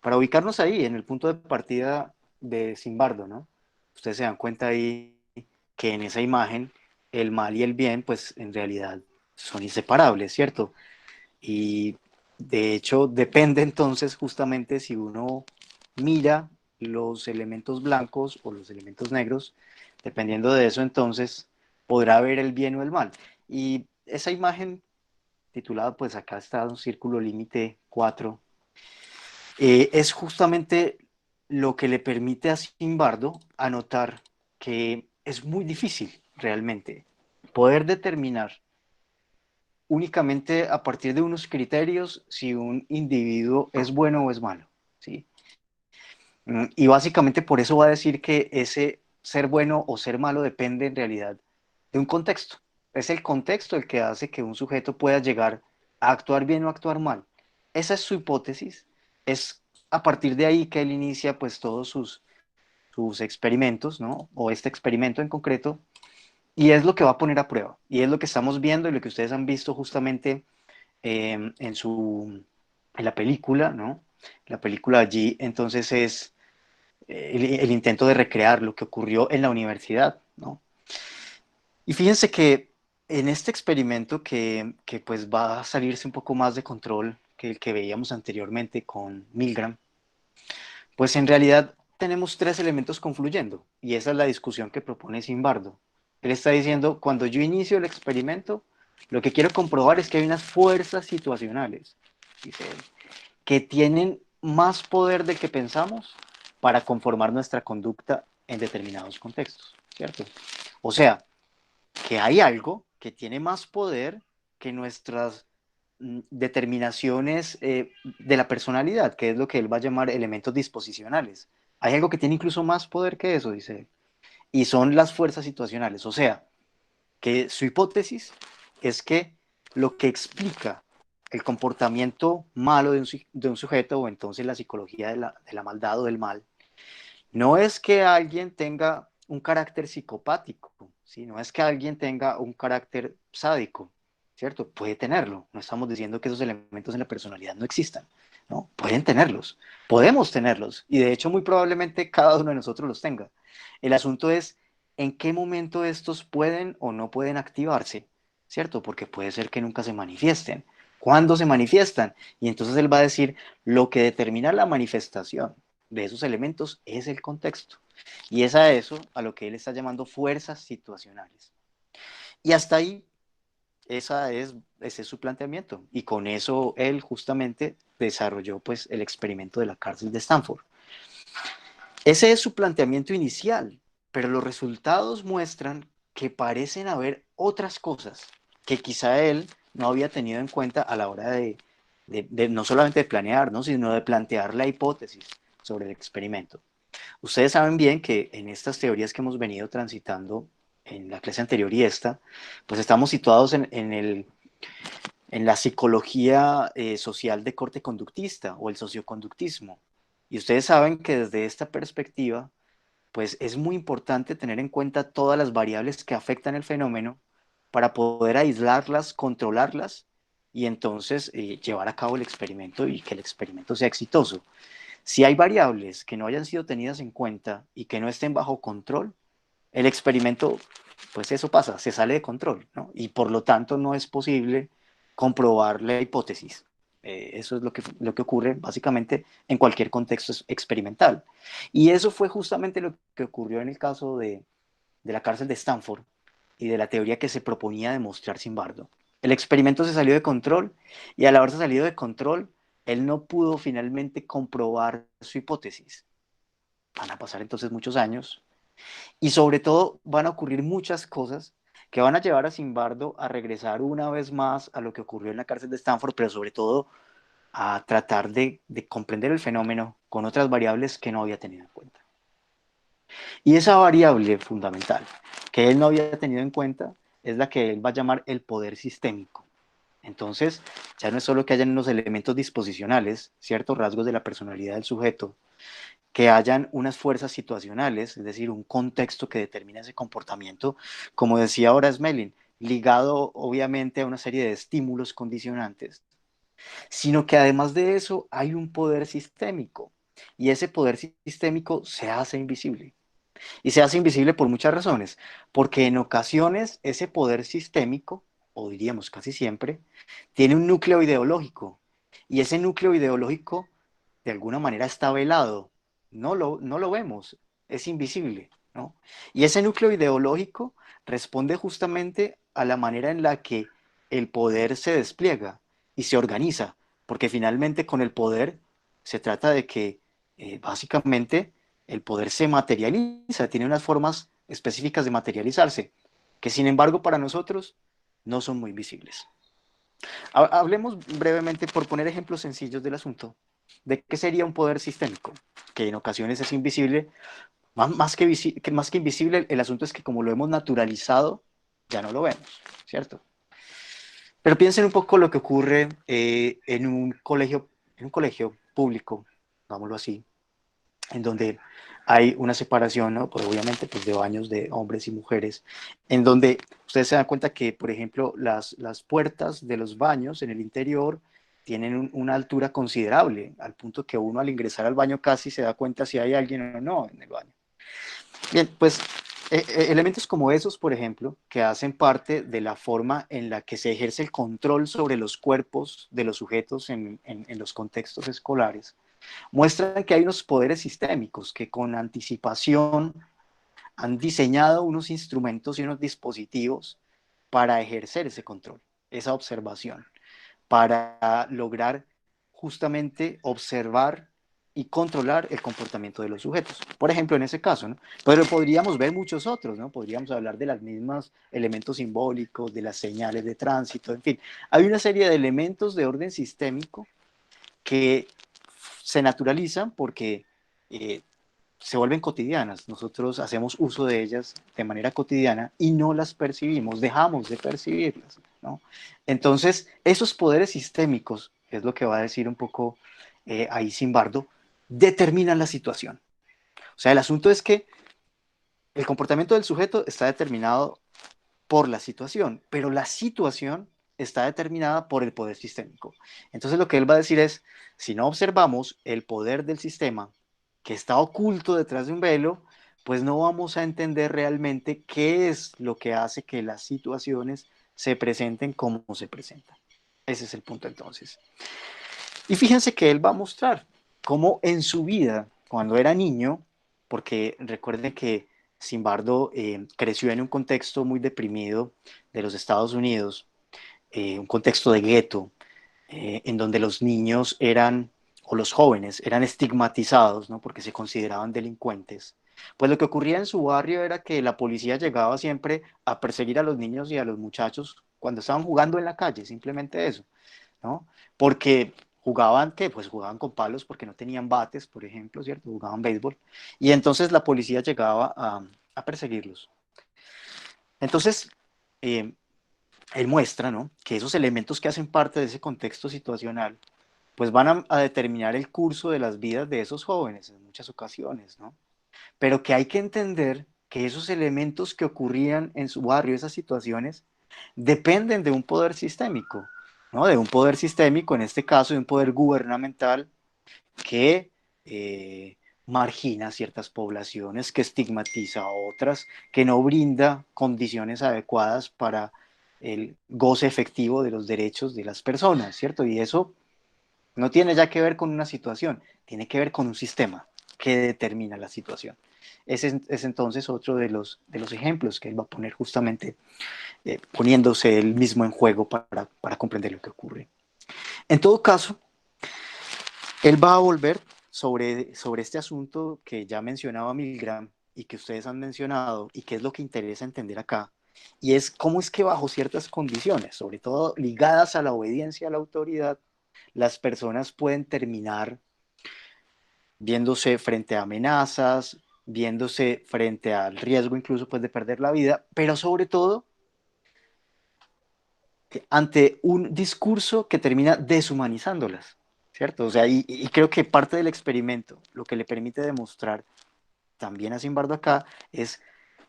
para ubicarnos ahí, en el punto de partida de Zimbardo, ¿no? Ustedes se dan cuenta ahí que en esa imagen el mal y el bien, pues en realidad son inseparables, ¿cierto? Y de hecho depende entonces justamente si uno mira los elementos blancos o los elementos negros, dependiendo de eso entonces podrá ver el bien o el mal. Y esa imagen titulada, pues acá está un círculo límite 4, es justamente lo que le permite a Simbardo anotar que es muy difícil realmente poder determinar únicamente a partir de unos criterios si un individuo es bueno o es malo, ¿sí? Y básicamente por eso va a decir que ese ser bueno o ser malo depende en realidad de un contexto. Es el contexto el que hace que un sujeto pueda llegar a actuar bien o actuar mal. Esa es su hipótesis. Es a partir de ahí que él inicia pues todos sus experimentos, ¿no? O este experimento en concreto, y es lo que va a poner a prueba. Y es lo que estamos viendo y lo que ustedes han visto justamente en la película, ¿no? La película allí entonces es el intento de recrear lo que ocurrió en la universidad, ¿no? Y fíjense que en este experimento que pues va a salirse un poco más de control que el que veíamos anteriormente con Milgram, pues en realidad tenemos tres elementos confluyendo y esa es la discusión que propone Zimbardo. Él está diciendo, cuando yo inicio el experimento, lo que quiero comprobar es que hay unas fuerzas situacionales, dice él, que tienen más poder del que pensamos para conformar nuestra conducta en determinados contextos, ¿cierto? O sea, que hay algo que tiene más poder que nuestras determinaciones de la personalidad, que es lo que él va a llamar elementos disposicionales. Hay algo que tiene incluso más poder que eso, dice él, y son las fuerzas situacionales. O sea, que su hipótesis es que lo que explica el comportamiento malo de un sujeto, o entonces la psicología de la maldad o del mal, no es que alguien tenga un carácter psicopático, ¿sí? No es que alguien tenga un carácter sádico, ¿cierto? Puede tenerlo. No estamos diciendo que esos elementos en la personalidad no existan, ¿no? Pueden tenerlos, podemos tenerlos, y de hecho muy probablemente cada uno de nosotros los tenga. El asunto es en qué momento estos pueden o no pueden activarse, ¿cierto? Porque puede ser que nunca se manifiesten. ¿Cuándo se manifiestan? Y entonces él va a decir lo que determina la manifestación de esos elementos es el contexto. Y es a eso a lo que él está llamando fuerzas situacionales. Y hasta ahí, ese es su planteamiento. Y con eso él justamente desarrolló pues el experimento de la cárcel de Stanford. Ese es su planteamiento inicial, pero los resultados muestran que parecen haber otras cosas que quizá él no había tenido en cuenta a la hora de no solamente de planear, ¿no? sino de plantear la hipótesis sobre el experimento. Ustedes saben bien que en estas teorías que hemos venido transitando en la clase anterior y esta, pues estamos situados en la psicología social de corte conductista o el socioconductismo. Y ustedes saben que desde esta perspectiva, pues es muy importante tener en cuenta todas las variables que afectan el fenómeno para poder aislarlas, controlarlas y entonces llevar a cabo el experimento y que el experimento sea exitoso. Si hay variables que no hayan sido tenidas en cuenta y que no estén bajo control, el experimento, pues eso pasa, se sale de control, ¿no? Y por lo tanto no es posible comprobar la hipótesis. Eso es lo que ocurre básicamente en cualquier contexto experimental. Y eso fue justamente lo que ocurrió en el caso de la cárcel de Stanford y de la teoría que se proponía demostrar Zimbardo. El experimento se salió de control y al haberse salido de control, él no pudo finalmente comprobar su hipótesis. Van a pasar entonces muchos años y sobre todo van a ocurrir muchas cosas que van a llevar a Zimbardo a regresar una vez más a lo que ocurrió en la cárcel de Stanford, pero sobre todo a tratar de comprender el fenómeno con otras variables que no había tenido en cuenta. Y esa variable fundamental que él no había tenido en cuenta es la que él va a llamar el poder sistémico. Entonces, ya no es solo que hayan unos elementos disposicionales, ciertos rasgos de la personalidad del sujeto, que hayan unas fuerzas situacionales, es decir, un contexto que determina ese comportamiento, como decía ahora Smelling, ligado obviamente a una serie de estímulos condicionantes, sino que además de eso hay un poder sistémico, y ese poder sistémico se hace invisible. Y se hace invisible por muchas razones, porque en ocasiones ese poder sistémico, o diríamos casi siempre, tiene un núcleo ideológico, y ese núcleo ideológico de alguna manera está velado, no lo vemos, es invisible, ¿no? Y ese núcleo ideológico responde justamente a la manera en la que el poder se despliega y se organiza, porque finalmente con el poder se trata de que básicamente el poder se materializa, tiene unas formas específicas de materializarse, que sin embargo para nosotros no son muy visibles. Hablemos brevemente, por poner ejemplos sencillos del asunto, de qué sería un poder sistémico, que en ocasiones es invisible, más que invisible, el asunto es que como lo hemos naturalizado, ya no lo vemos, ¿cierto? Pero piensen un poco lo que ocurre en un colegio público, digámoslo así, en donde hay una separación, ¿no? Pues obviamente pues de baños de hombres y mujeres, en donde ustedes se dan cuenta que, por ejemplo, las puertas de los baños en el interior tienen una altura considerable, al punto que uno al ingresar al baño casi se da cuenta si hay alguien o no en el baño. Bien, pues elementos como esos, por ejemplo, que hacen parte de la forma en la que se ejerce el control sobre los cuerpos de los sujetos en los contextos escolares, muestran que hay unos poderes sistémicos que con anticipación han diseñado unos instrumentos y unos dispositivos para ejercer ese control, esa observación, para lograr justamente observar y controlar el comportamiento de los sujetos. Por ejemplo, en ese caso, ¿no? Pero podríamos ver muchos otros, ¿no? Podríamos hablar de los mismos elementos simbólicos, de las señales de tránsito, en fin. Hay una serie de elementos de orden sistémico que se naturalizan porque eh, se vuelven cotidianas. Nosotros hacemos uso de ellas de manera cotidiana y no las percibimos, dejamos de percibirlas, ¿no? Entonces, esos poderes sistémicos, que es lo que va a decir un poco ahí Zimbardo, determinan la situación. O sea, el asunto es que el comportamiento del sujeto está determinado por la situación, pero la situación está determinada por el poder sistémico. Entonces lo que él va a decir es, si no observamos el poder del sistema que está oculto detrás de un velo, pues no vamos a entender realmente qué es lo que hace que las situaciones se presenten como se presentan. Ese es el punto entonces. Y fíjense que él va a mostrar cómo en su vida, cuando era niño, porque recuerden que Zimbardo creció en un contexto muy deprimido de los Estados Unidos, un contexto de gueto, en donde los niños eran, o los jóvenes, eran estigmatizados, ¿no? Porque se consideraban delincuentes. Pues lo que ocurría en su barrio era que la policía llegaba siempre a perseguir a los niños y a los muchachos cuando estaban jugando en la calle, simplemente eso, ¿no? Porque jugaban, ¿qué? Pues jugaban con palos porque no tenían bates, por ejemplo, ¿cierto? Jugaban béisbol. Y entonces la policía llegaba a perseguirlos. Entonces, eh, él muestra, ¿no? Que esos elementos que hacen parte de ese contexto situacional, pues van a determinar el curso de las vidas de esos jóvenes en muchas ocasiones, ¿no? Pero que hay que entender que esos elementos que ocurrían en su barrio, esas situaciones, dependen de un poder sistémico, ¿no? De un poder sistémico, en este caso de un poder gubernamental que margina ciertas poblaciones, que estigmatiza a otras, que no brinda condiciones adecuadas para el goce efectivo de los derechos de las personas, ¿cierto? Y eso no tiene ya que ver con una situación, tiene que ver con un sistema que determina la situación. Ese es entonces otro de los ejemplos que él va a poner justamente poniéndose él mismo en juego para comprender lo que ocurre. En todo caso, él va a volver sobre este asunto que ya mencionaba Milgram y que ustedes han mencionado y que es lo que interesa entender acá, y es cómo es que bajo ciertas condiciones, sobre todo ligadas a la obediencia a la autoridad, las personas pueden terminar viéndose frente a amenazas, viéndose frente al riesgo incluso pues de perder la vida, pero sobre todo ante un discurso que termina deshumanizándolas, ¿cierto? O sea, y creo que parte del experimento, lo que le permite demostrar también a Zimbardo acá, es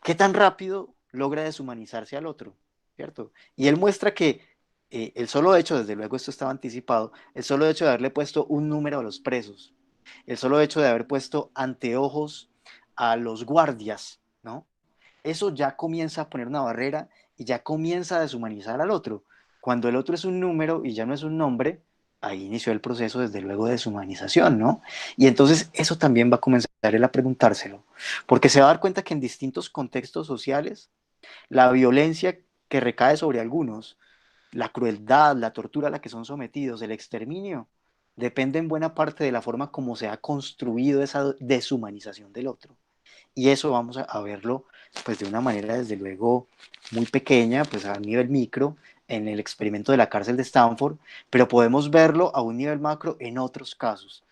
qué tan rápido logra deshumanizarse al otro, ¿cierto? Y él muestra que el solo hecho, desde luego esto estaba anticipado, el solo hecho de haberle puesto un número a los presos, el solo hecho de haber puesto anteojos a los guardias, ¿no? Eso ya comienza a poner una barrera y ya comienza a deshumanizar al otro. Cuando el otro es un número y ya no es un nombre, ahí inició el proceso, desde luego, de deshumanización, ¿no? Y entonces eso también va a comenzar él a preguntárselo, porque se va a dar cuenta que en distintos contextos sociales, la violencia que recae sobre algunos, la crueldad, la tortura a la que son sometidos, el exterminio, depende en buena parte de la forma como se ha construido esa deshumanización del otro. Y eso vamos a verlo pues de una manera desde luego muy pequeña, pues a nivel micro, en el experimento de la cárcel de Stanford, pero podemos verlo a un nivel macro en otros casos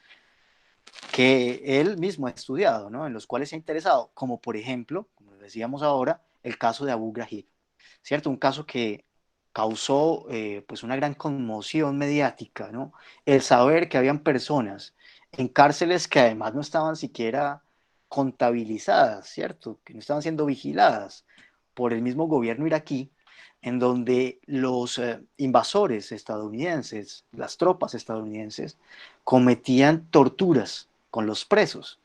que él mismo ha estudiado, ¿no? En los cuales se ha interesado, como por ejemplo, como decíamos ahora, el caso de Abu Ghraib, ¿cierto? Un caso que causó pues una gran conmoción mediática, ¿no? El saber que habían personas en cárceles que además no estaban siquiera contabilizadas, ¿cierto? Que no estaban siendo vigiladas por el mismo gobierno iraquí, en donde los invasores estadounidenses, las tropas estadounidenses, cometían torturas con los presos.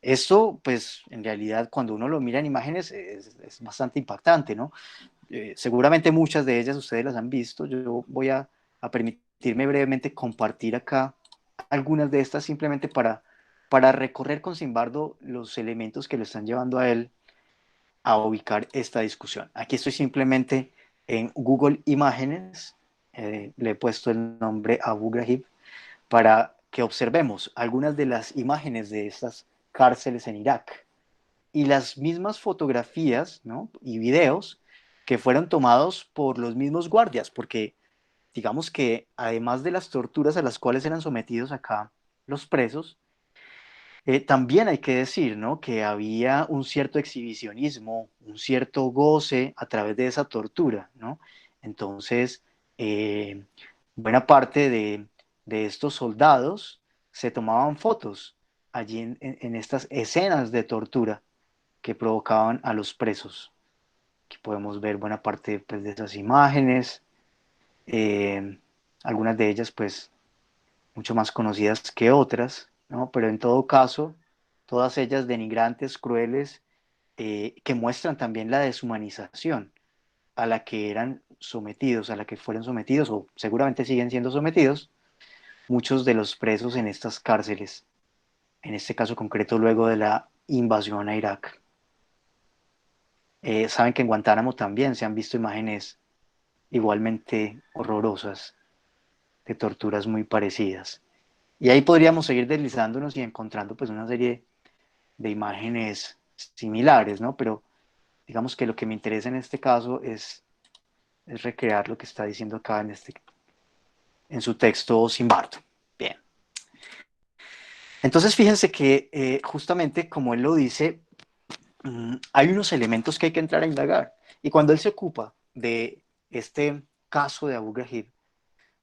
Esto, pues, en realidad, cuando uno lo mira en imágenes, es bastante impactante, ¿no? Seguramente muchas de ellas ustedes las han visto. Yo voy a permitirme brevemente compartir acá algunas de estas simplemente para recorrer con Simbardo los elementos que lo están llevando a él a ubicar esta discusión. Aquí estoy simplemente en Google Imágenes, le he puesto el nombre Abu Ghraib para que observemos algunas de las imágenes de estas cárceles en Irak y las mismas fotografías, ¿no? Y videos que fueron tomados por los mismos guardias, porque digamos que además de las torturas a las cuales eran sometidos acá los presos, también hay que decir, ¿no? Que había un cierto exhibicionismo, un cierto goce a través de esa tortura, ¿no? Entonces, eh, buena parte de estos soldados se tomaban fotos allí en estas escenas de tortura que provocaban a los presos. Aquí podemos ver buena parte pues, de esas imágenes, eh, algunas de ellas pues mucho más conocidas que otras, ¿no? Pero en todo caso, todas ellas denigrantes, crueles, que muestran también la deshumanización a la que eran sometidos, a la que fueron sometidos o seguramente siguen siendo sometidos muchos de los presos en estas cárceles, en este caso concreto luego de la invasión a Irak. Saben que en Guantánamo también se han visto imágenes igualmente horrorosas de torturas muy parecidas. Y ahí podríamos seguir deslizándonos y encontrando pues una serie de imágenes similares, ¿no? Pero digamos que lo que me interesa en este caso es recrear lo que está diciendo acá en su texto Simbardo. Bien. Entonces fíjense que justamente como él lo dice, hay unos elementos que hay que entrar a indagar. Y cuando él se ocupa de este caso de Abu Ghraib,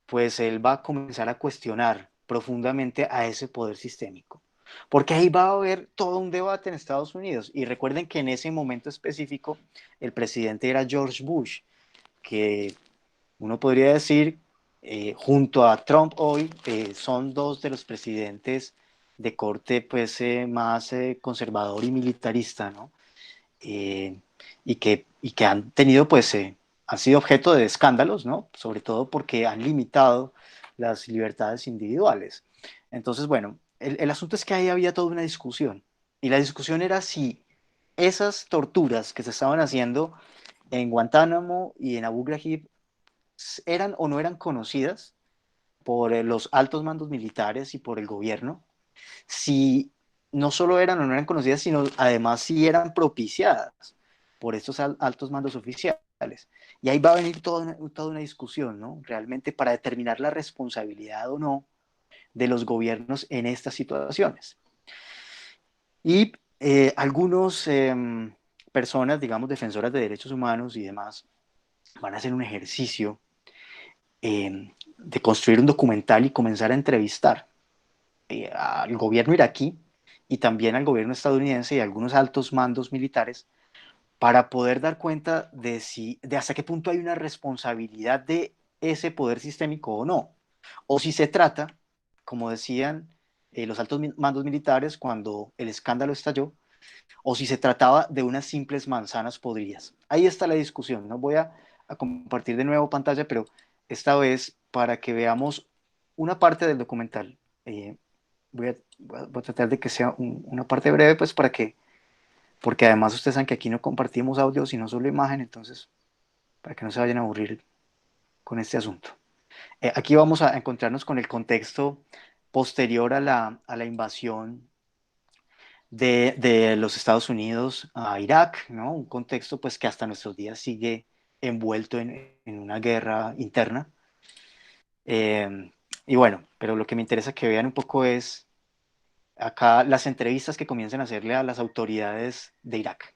pues él va a comenzar a cuestionar profundamente a ese poder sistémico. Porque ahí va a haber todo un debate en Estados Unidos. Y recuerden que en ese momento específico el presidente era George Bush, que uno podría decir, junto a Trump hoy, son dos de los presidentes de corte pues, más conservador y militarista, ¿no? eh, y que han tenido, pues, han sido objeto de escándalos, ¿no? Sobre todo porque han limitado las libertades individuales. Entonces, bueno, el asunto es que ahí había toda una discusión. Y la discusión era si esas torturas que se estaban haciendo en Guantánamo y en Abu Ghraib eran o no eran conocidas por los altos mandos militares y por el gobierno, si no solo eran o no eran conocidas, sino además si eran propiciadas por estos altos mandos oficiales. Y ahí va a venir toda una discusión, ¿no? Realmente para determinar la responsabilidad o no de los gobiernos en estas situaciones. Y algunos personas, digamos, defensoras de derechos humanos y demás, van a hacer un ejercicio de construir un documental y comenzar a entrevistar al gobierno iraquí y también al gobierno estadounidense y a algunos altos mandos militares para poder dar cuenta de hasta qué punto hay una responsabilidad de ese poder sistémico o no, o si se trata, como decían los altos mandos militares cuando el escándalo estalló, o si se trataba de unas simples manzanas podridas. Ahí está la discusión. No voy a compartir de nuevo pantalla, pero esta vez para que veamos una parte del documental. Voy a tratar de que sea una parte breve, pues para que, porque además ustedes saben que aquí no compartimos audio, sino solo imagen, entonces para que no se vayan a aburrir con este asunto. Aquí vamos a encontrarnos con el contexto posterior a la invasión de los Estados Unidos a Irak, ¿no? Un contexto pues que hasta nuestros días sigue envuelto en una guerra interna. Y bueno, pero lo que me interesa que vean un poco es acá las entrevistas que comienzan a hacerle a las autoridades de Irak.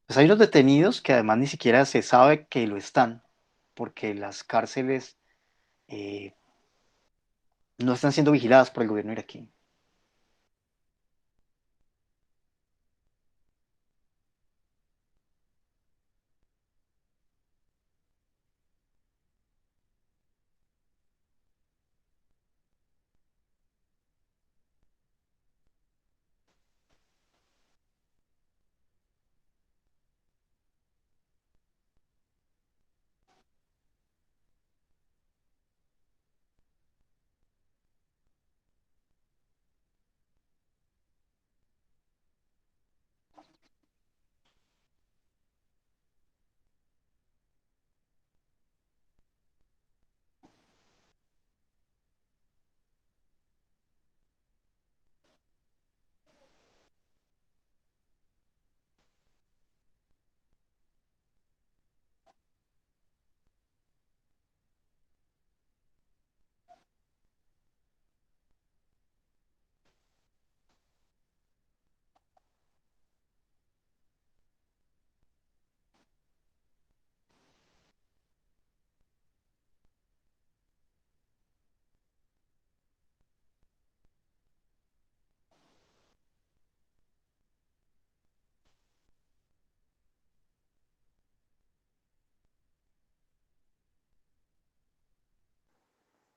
Pues hay unos detenidos que además ni siquiera se sabe que lo están, porque las cárceles eh, no están siendo vigiladas por el gobierno iraquí.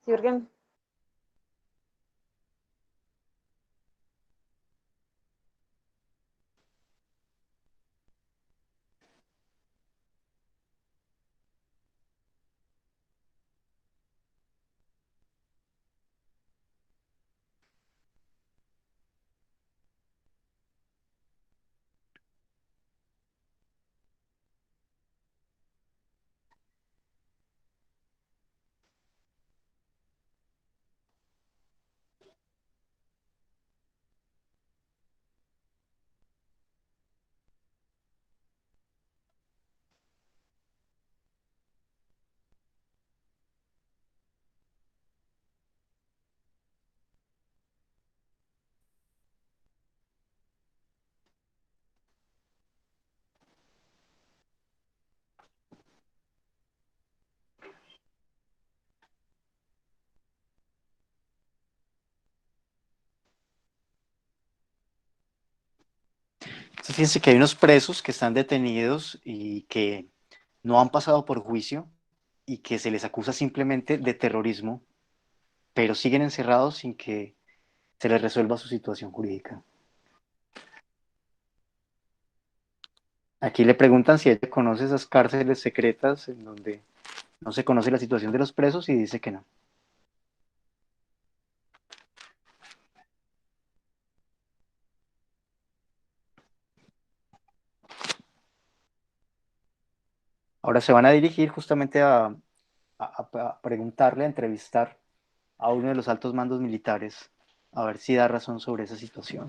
Sí, porque Entonces, fíjense que hay unos presos que están detenidos y que no han pasado por juicio y que se les acusa simplemente de terrorismo, pero siguen encerrados sin que se les resuelva su situación jurídica. Aquí le preguntan si ella conoce esas cárceles secretas en donde no se conoce la situación de los presos y dice que no. Ahora se van a dirigir justamente a preguntarle, a entrevistar a uno de los altos mandos militares, a ver si da razón sobre esa situación.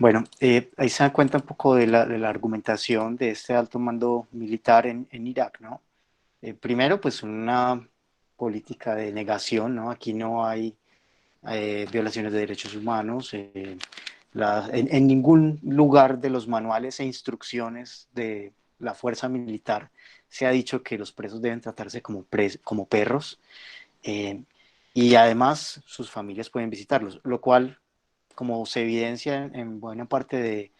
Bueno, ahí se da cuenta un poco de la argumentación de este alto mando militar en Irak, ¿no? Primero, pues una política de negación, ¿no? Aquí no hay violaciones de derechos humanos. En ningún lugar de los manuales e instrucciones de la fuerza militar se ha dicho que los presos deben tratarse como perros. eh, y además sus familias pueden visitarlos, lo cual, como se evidencia en buena parte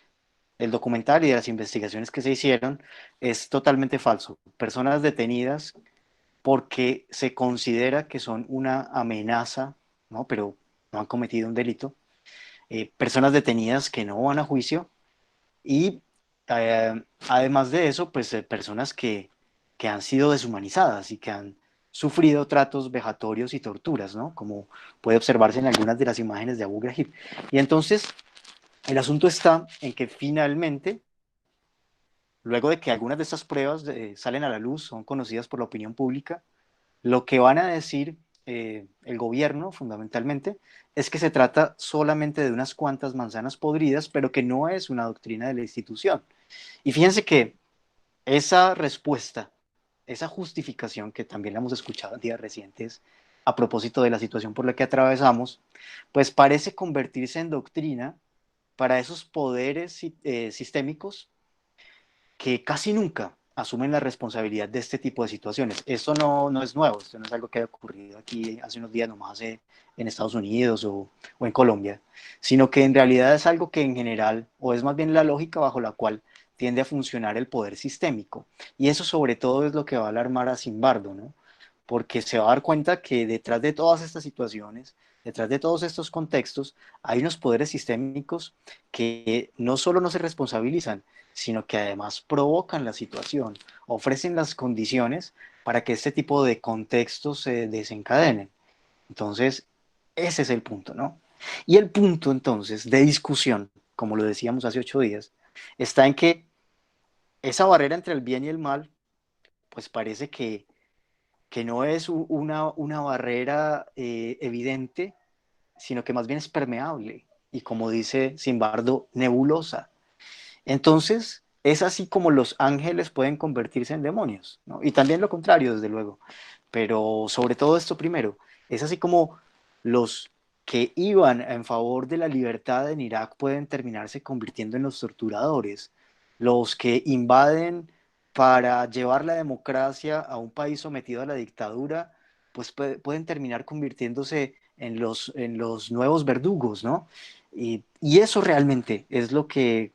del documental y de las investigaciones que se hicieron, es totalmente falso. Personas detenidas porque se considera que son una amenaza, ¿no? Pero no han cometido un delito. Personas detenidas que no van a juicio y además de eso, pues personas que han sido deshumanizadas y que han sufrido tratos vejatorios y torturas, ¿no? Como puede observarse en algunas de las imágenes de Abu Ghraib. Y entonces, el asunto está en que finalmente, luego de que algunas de estas pruebas salen a la luz, son conocidas por la opinión pública, lo que van a decir el gobierno, fundamentalmente, es que se trata solamente de unas cuantas manzanas podridas, pero que no es una doctrina de la institución. Y fíjense que esa respuesta, esa justificación que también la hemos escuchado en días recientes a propósito de la situación por la que atravesamos, pues parece convertirse en doctrina para esos poderes sistémicos que casi nunca asumen la responsabilidad de este tipo de situaciones. Esto no es nuevo, esto no es algo que haya ocurrido aquí hace unos días nomás en Estados Unidos o en Colombia, sino que en realidad es algo que en general, o es más bien la lógica bajo la cual tiende a funcionar el poder sistémico. Y eso sobre todo es lo que va a alarmar a Zimbardo, ¿no? Porque se va a dar cuenta que detrás de todas estas situaciones, detrás de todos estos contextos, hay unos poderes sistémicos que no solo no se responsabilizan, sino que además provocan la situación, ofrecen las condiciones para que este tipo de contextos se desencadenen. Entonces, ese es el punto, ¿no? Y el punto entonces de discusión, como lo decíamos hace 8 días, está en que esa barrera entre el bien y el mal, pues parece que no es una barrera evidente, sino que más bien es permeable y, como dice Zimbardo, nebulosa. Entonces, es así como los ángeles pueden convertirse en demonios, ¿no? Y también lo contrario, desde luego. Pero sobre todo esto primero, es así como los que iban en favor de la libertad en Irak pueden terminarse convirtiendo en los torturadores, los que invaden para llevar la democracia a un país sometido a la dictadura, pues pueden terminar convirtiéndose en los nuevos verdugos, ¿no? Y eso realmente es lo que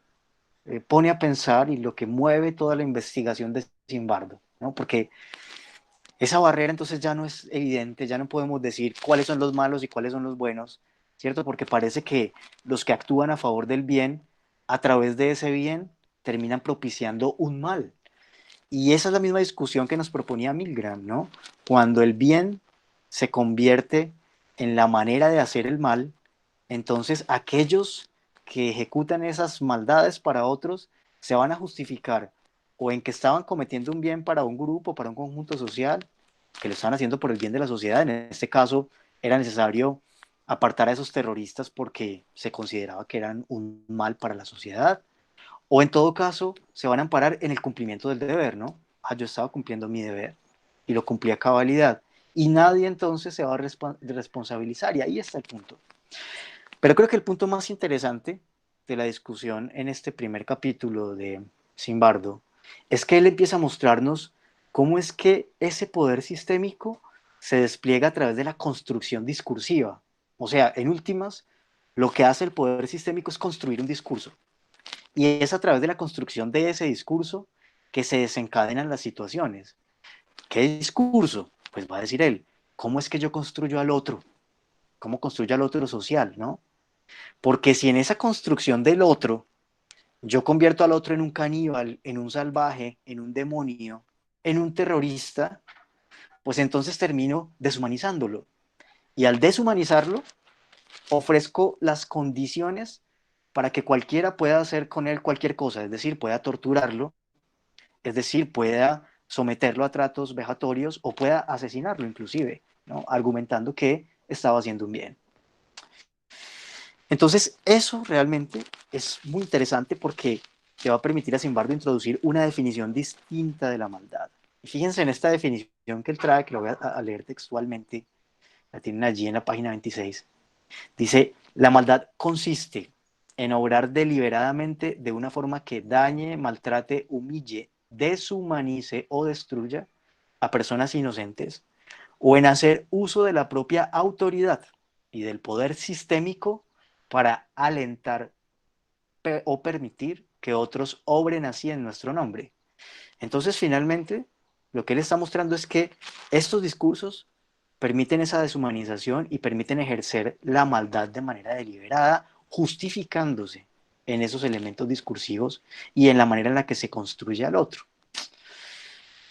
pone a pensar y lo que mueve toda la investigación de Zimbardo, ¿no? Porque esa barrera entonces ya no es evidente, ya no podemos decir cuáles son los malos y cuáles son los buenos, ¿cierto? Porque parece que los que actúan a favor del bien, a través de ese bien, terminan propiciando un mal. Y esa es la misma discusión que nos proponía Milgram, ¿no? Cuando el bien se convierte en la manera de hacer el mal, entonces aquellos que ejecutan esas maldades para otros se van a justificar o en que estaban cometiendo un bien para un grupo, para un conjunto social, que lo estaban haciendo por el bien de la sociedad. En este caso era necesario apartar a esos terroristas porque se consideraba que eran un mal para la sociedad, o en todo caso, se van a amparar en el cumplimiento del deber, ¿no? Ah, yo estaba cumpliendo mi deber y lo cumplí a cabalidad. Y nadie entonces se va a responsabilizar. Y ahí está el punto. Pero creo que el punto más interesante de la discusión en este primer capítulo de Zimbardo es que él empieza a mostrarnos cómo es que ese poder sistémico se despliega a través de la construcción discursiva. O sea, en últimas, lo que hace el poder sistémico es construir un discurso. Y es a través de la construcción de ese discurso que se desencadenan las situaciones. ¿Qué discurso? Pues va a decir él, ¿cómo es que yo construyo al otro? ¿Cómo construyo al otro social, no? Porque si en esa construcción del otro yo convierto al otro en un caníbal, en un salvaje, en un demonio, en un terrorista, pues entonces termino deshumanizándolo. Y al deshumanizarlo, ofrezco las condiciones para que cualquiera pueda hacer con él cualquier cosa, es decir, pueda torturarlo, es decir, pueda someterlo a tratos vejatorios o pueda asesinarlo inclusive, ¿no? Argumentando que estaba haciendo un bien. Entonces, eso realmente es muy interesante porque te va a permitir a Zimbardo introducir una definición distinta de la maldad. Y fíjense en esta definición que él trae, que lo voy a leer textualmente, la tienen allí en la página 26. Dice, la maldad consiste en obrar deliberadamente de una forma que dañe, maltrate, humille, deshumanice o destruya a personas inocentes, o en hacer uso de la propia autoridad y del poder sistémico para alentar o permitir que otros obren así en nuestro nombre. Entonces, finalmente, lo que él está mostrando es que estos discursos permiten esa deshumanización y permiten ejercer la maldad de manera deliberada, justificándose en esos elementos discursivos y en la manera en la que se construye al otro.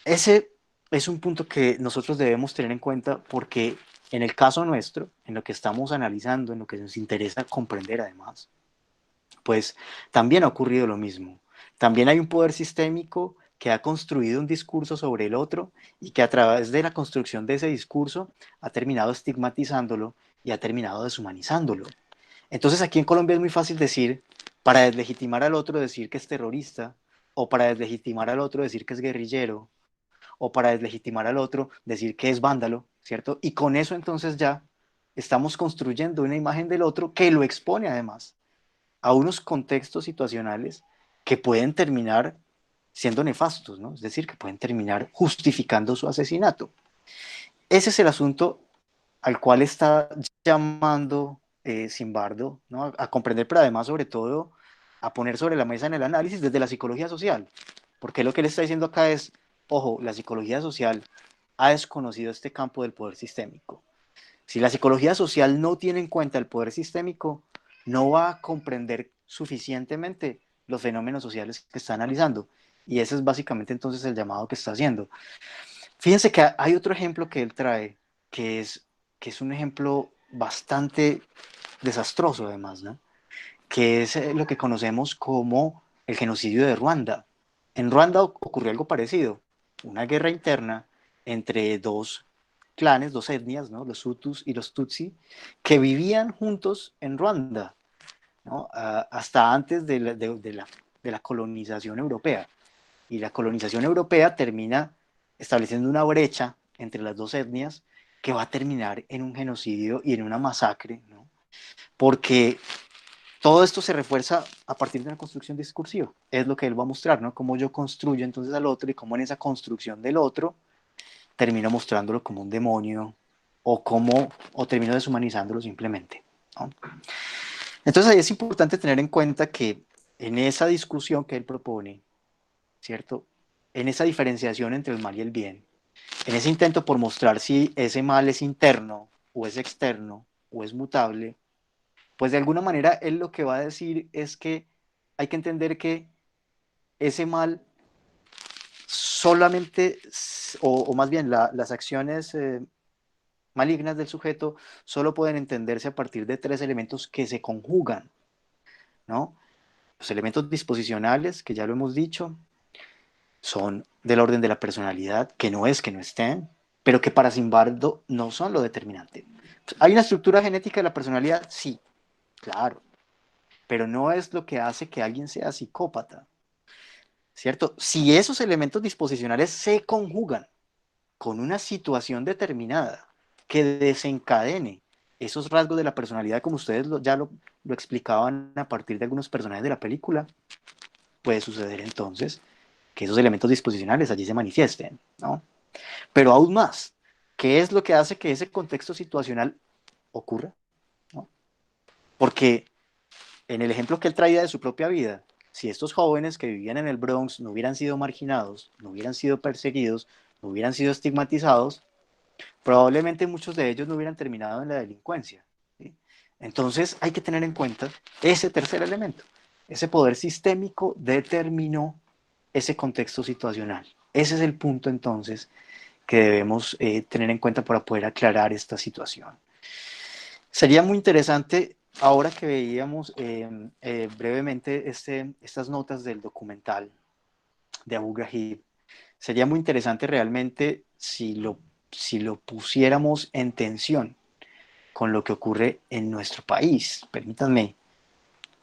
Ese es un punto que nosotros debemos tener en cuenta porque en el caso nuestro, en lo que estamos analizando, en lo que nos interesa comprender además, pues también ha ocurrido lo mismo. También hay un poder sistémico que ha construido un discurso sobre el otro y que a través de la construcción de ese discurso ha terminado estigmatizándolo y ha terminado deshumanizándolo. Entonces aquí en Colombia es muy fácil decir, para deslegitimar al otro, decir que es terrorista, o para deslegitimar al otro, decir que es guerrillero, o para deslegitimar al otro, decir que es vándalo, ¿cierto? Y con eso entonces ya estamos construyendo una imagen del otro que lo expone además a unos contextos situacionales que pueden terminar siendo nefastos, ¿no? Es decir, que pueden terminar justificando su asesinato. Ese es el asunto al cual está llamando Zimbardo, ¿no? A comprender, pero además sobre todo a poner sobre la mesa en el análisis desde la psicología social, porque lo que él está diciendo acá es, ojo, la psicología social ha desconocido este campo del poder sistémico. Si la psicología social no tiene en cuenta el poder sistémico, no va a comprender suficientemente los fenómenos sociales que está analizando. Y ese es básicamente entonces el llamado que está haciendo. Fíjense que hay otro ejemplo que él trae, que es, que es un ejemplo bastante desastroso además, ¿no? Que es lo que conocemos como el genocidio de Ruanda. En Ruanda ocurrió algo parecido, una guerra interna entre dos clanes, dos etnias, ¿no? Los Hutus y los Tutsi, que vivían juntos en Ruanda, ¿no? Hasta antes de la colonización europea. Y la colonización europea termina estableciendo una brecha entre las dos etnias que va a terminar en un genocidio y en una masacre, ¿no? Porque todo esto se refuerza a partir de una construcción discursiva. Es lo que él va a mostrar, ¿no? Cómo yo construyo entonces al otro y cómo en esa construcción del otro termino mostrándolo como un demonio o termino deshumanizándolo simplemente, ¿no? Entonces ahí es importante tener en cuenta que en esa discusión que él propone, ¿cierto? En esa diferenciación entre el mal y el bien, en ese intento por mostrar si ese mal es interno o es externo o es mutable, pues de alguna manera él lo que va a decir es que hay que entender que ese mal solamente, o más bien las acciones malignas del sujeto solo pueden entenderse a partir de tres elementos que se conjugan, ¿no? Los elementos disposicionales, que ya lo hemos dicho, son del orden de la personalidad, que no es que no estén, pero que para Zimbardo no son lo determinante. ¿Hay una estructura genética de la personalidad? Sí, claro, pero no es lo que hace que alguien sea psicópata, ¿cierto? Si esos elementos disposicionales se conjugan con una situación determinada que desencadene esos rasgos de la personalidad, como ustedes lo explicaban a partir de algunos personajes de la película, puede suceder entonces que esos elementos disposicionales allí se manifiesten, ¿no? Pero aún más, ¿qué es lo que hace que ese contexto situacional ocurra? ¿No? Porque en el ejemplo que él traía de su propia vida, si estos jóvenes que vivían en el Bronx no hubieran sido marginados, no hubieran sido perseguidos, no hubieran sido estigmatizados, probablemente muchos de ellos no hubieran terminado en la delincuencia, ¿sí? Entonces hay que tener en cuenta ese tercer elemento. Ese poder sistémico determinó ese contexto situacional. Ese es el punto entonces que debemos tener en cuenta para poder aclarar esta situación. Sería muy interesante, ahora que veíamos brevemente estas notas del documental de Abu Ghraib, sería muy interesante realmente si lo pusiéramos en tensión con lo que ocurre en nuestro país. Permítanme,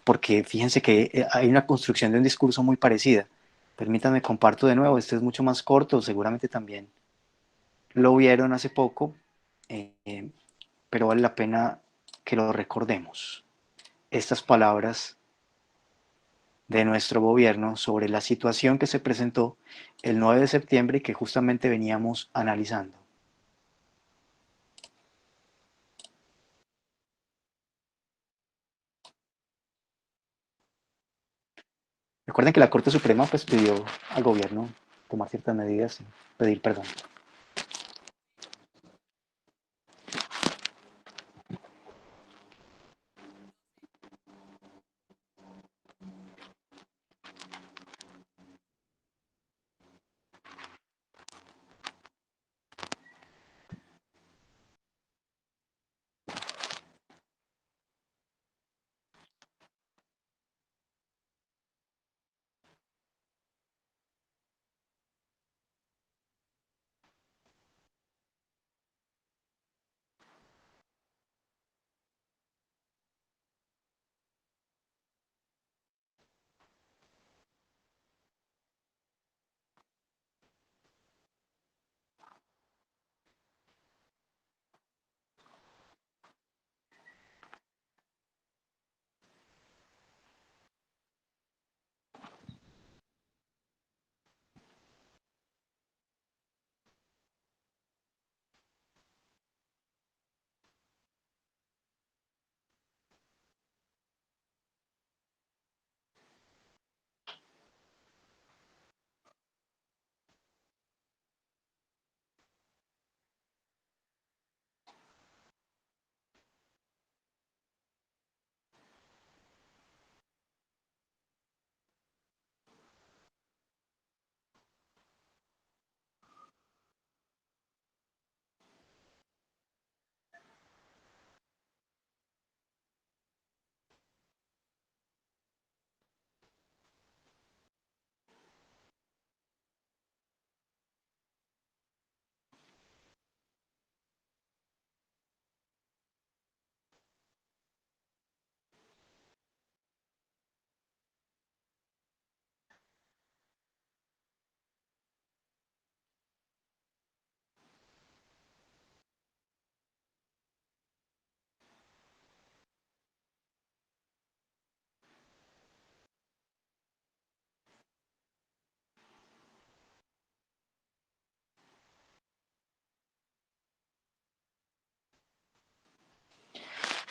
porque fíjense que hay una construcción de un discurso muy parecida. Permítanme, comparto de nuevo, este es mucho más corto, seguramente también lo vieron hace poco, eh, pero vale la pena que lo recordemos. Estas palabras de nuestro gobierno sobre la situación que se presentó el 9 de septiembre y que justamente veníamos analizando. Recuerden que la Corte Suprema pues pidió al gobierno tomar ciertas medidas y pedir perdón.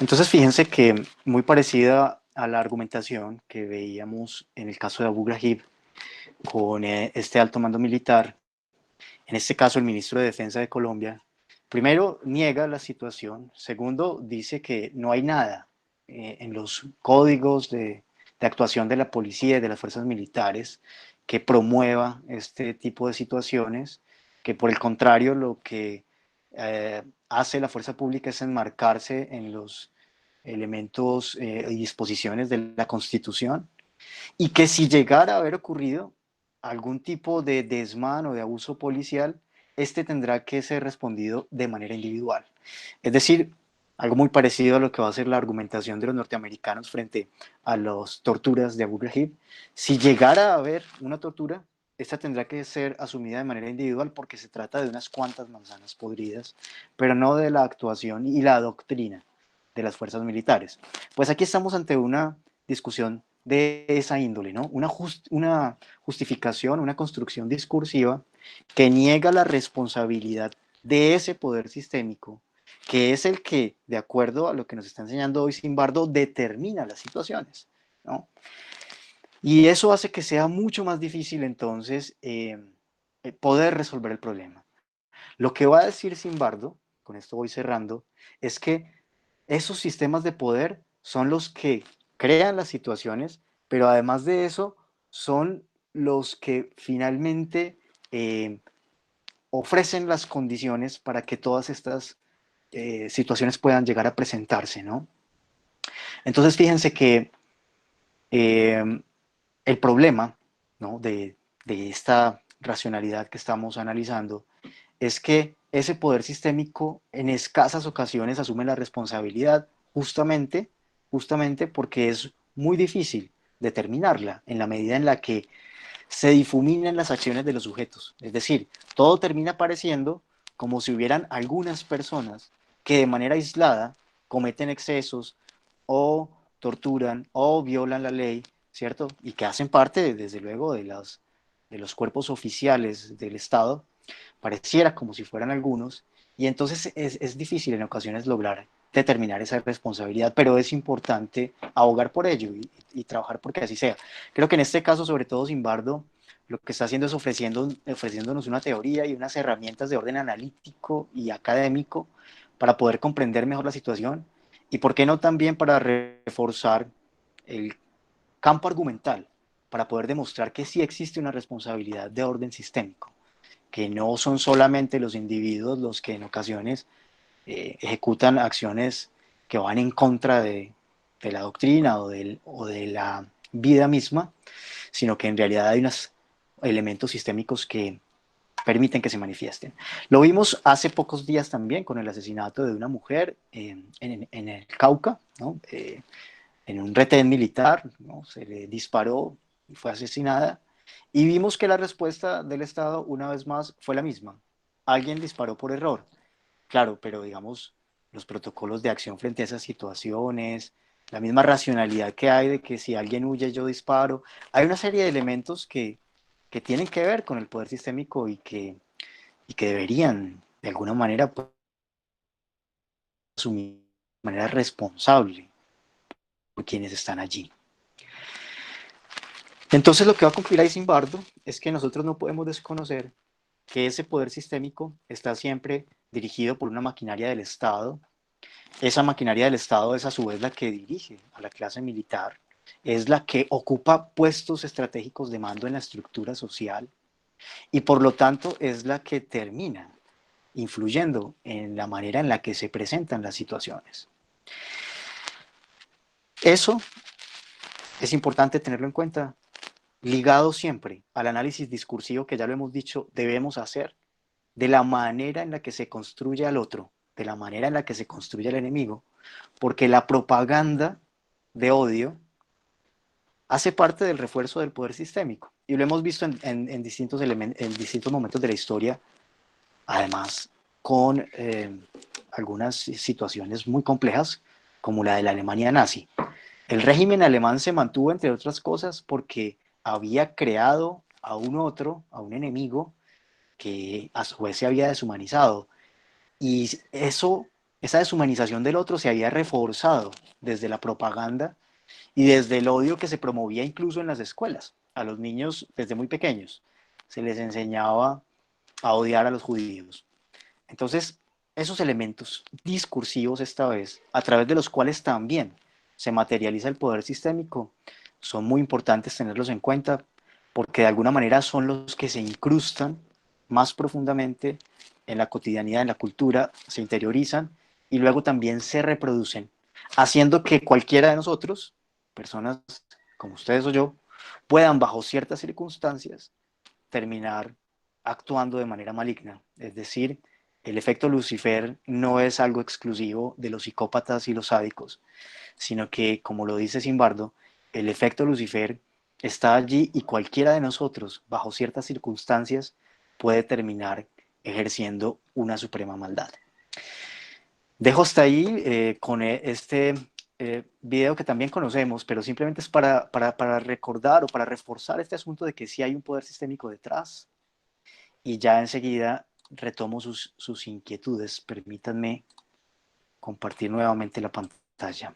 Entonces fíjense que muy parecida a la argumentación que veíamos en el caso de Abu Ghraib con este alto mando militar, en este caso el ministro de Defensa de Colombia, primero niega la situación, segundo dice que no hay nada en los códigos de actuación de la policía y de las fuerzas militares que promueva este tipo de situaciones, que por el contrario lo que hace la fuerza pública es enmarcarse en los elementos y disposiciones de la Constitución, y que si llegara a haber ocurrido algún tipo de desmán o de abuso policial, este tendrá que ser respondido de manera individual. Es decir, algo muy parecido a lo que va a ser la argumentación de los norteamericanos frente a las torturas de Abu Ghraib. Si llegara a haber una tortura, esta tendrá que ser asumida de manera individual porque se trata de unas cuantas manzanas podridas, pero no de la actuación y la doctrina de las fuerzas militares. Pues aquí estamos ante una discusión de esa índole, ¿no? Una justificación, una construcción discursiva que niega la responsabilidad de ese poder sistémico, que es el que, de acuerdo a lo que nos está enseñando hoy Zimbardo, determina las situaciones, ¿no? Y eso hace que sea mucho más difícil entonces poder resolver el problema. Lo que va a decir Zimbardo, con esto voy cerrando, es que esos sistemas de poder son los que crean las situaciones, pero además de eso, son los que finalmente eh, ofrecen las condiciones para que todas estas situaciones puedan llegar a presentarse, ¿no? Entonces, fíjense que eh, el problema, ¿no? de esta racionalidad que estamos analizando es que ese poder sistémico en escasas ocasiones asume la responsabilidad justamente, justamente porque es muy difícil determinarla en la medida en la que se difuminan las acciones de los sujetos. Es decir, todo termina pareciendo como si hubieran algunas personas que de manera aislada cometen excesos o torturan o violan la ley, ¿cierto? Y que hacen parte, desde luego, de los cuerpos oficiales del Estado, pareciera como si fueran algunos, y entonces es difícil en ocasiones lograr determinar esa responsabilidad, pero es importante abogar por ello y trabajar porque así sea. Creo que en este caso, sobre todo Zimbardo, lo que está haciendo es ofreciéndonos una teoría y unas herramientas de orden analítico y académico para poder comprender mejor la situación y, por qué no, también para reforzar el campo argumental, para poder demostrar que sí existe una responsabilidad de orden sistémico, que no son solamente los individuos los que en ocasiones ejecutan acciones que van en contra de la doctrina o de la vida misma, sino que en realidad hay unos elementos sistémicos que permiten que se manifiesten. Lo vimos hace pocos días también con el asesinato de una mujer en el Cauca, ¿no? En un retén militar, ¿no? Se le disparó y fue asesinada. Y vimos que la respuesta del Estado, una vez más, fue la misma. Alguien disparó por error. Claro, pero digamos, los protocolos de acción frente a esas situaciones, la misma racionalidad que hay de que si alguien huye yo disparo, hay una serie de elementos que tienen que ver con el poder sistémico y que deberían, de alguna manera, pues, asumir de manera responsable por quienes están allí. Entonces lo que va a concluir ahí Zimbardo es que nosotros no podemos desconocer que ese poder sistémico está siempre dirigido por una maquinaria del Estado. Esa maquinaria del Estado es a su vez la que dirige a la clase militar, es la que ocupa puestos estratégicos de mando en la estructura social y por lo tanto es la que termina influyendo en la manera en la que se presentan las situaciones. Eso es importante tenerlo en cuenta, ligado siempre al análisis discursivo que ya lo hemos dicho, debemos hacer de la manera en la que se construye al otro, de la manera en la que se construye al enemigo, porque la propaganda de odio hace parte del refuerzo del poder sistémico. Y lo hemos visto en en distintos momentos de la historia, además con algunas situaciones muy complejas, como la de la Alemania nazi. El régimen alemán se mantuvo, entre otras cosas, porque había creado a un otro, a un enemigo, que a su vez se había deshumanizado. Y esa deshumanización del otro se había reforzado desde la propaganda y desde el odio que se promovía incluso en las escuelas. A los niños desde muy pequeños se les enseñaba a odiar a los judíos. Entonces, esos elementos discursivos esta vez, a través de los cuales también se materializa el poder sistémico, son muy importantes tenerlos en cuenta porque de alguna manera son los que se incrustan más profundamente en la cotidianidad, en la cultura, se interiorizan y luego también se reproducen, haciendo que cualquiera de nosotros, personas como ustedes o yo, puedan bajo ciertas circunstancias terminar actuando de manera maligna. Es decir, el efecto Lucifer no es algo exclusivo de los psicópatas y los sádicos, sino que, como lo dice Zimbardo, el efecto Lucifer está allí y cualquiera de nosotros, bajo ciertas circunstancias, puede terminar ejerciendo una suprema maldad. Dejo hasta ahí con este video que también conocemos, pero simplemente es para recordar o para reforzar este asunto de que sí hay un poder sistémico detrás, y ya enseguida retomo sus inquietudes. Permítanme compartir nuevamente la pantalla.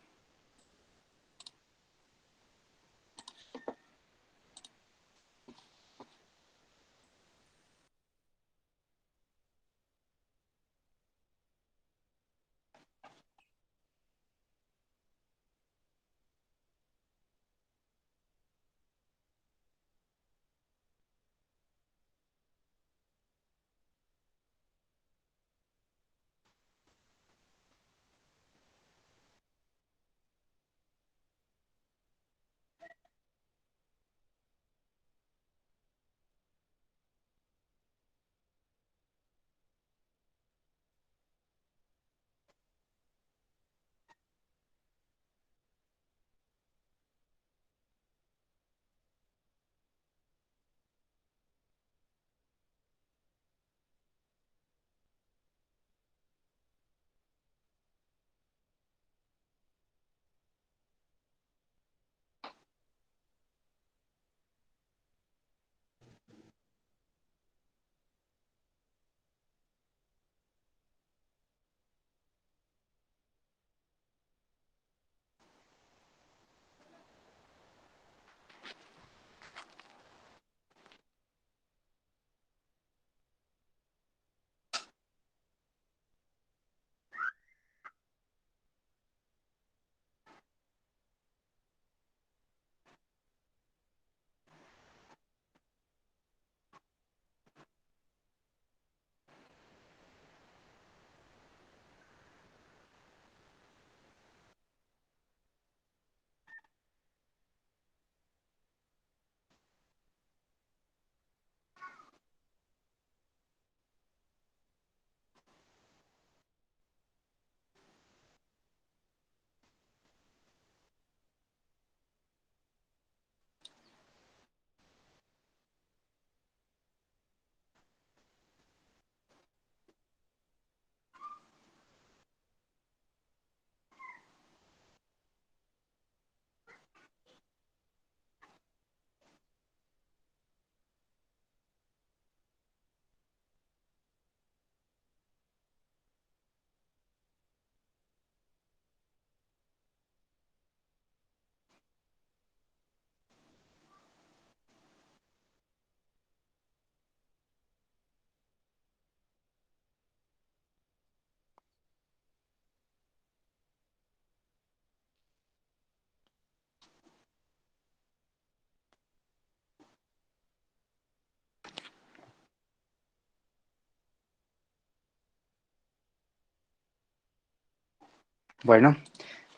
Bueno,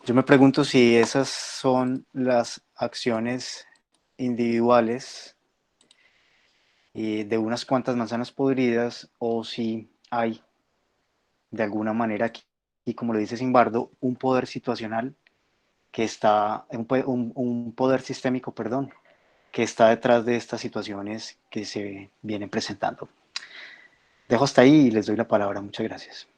yo me pregunto si esas son las acciones individuales de unas cuantas manzanas podridas o si hay de alguna manera aquí, y como lo dice Simbardo, un poder situacional que está, un poder sistémico, perdón, que está detrás de estas situaciones que se vienen presentando. Dejo hasta ahí y les doy la palabra. Muchas gracias.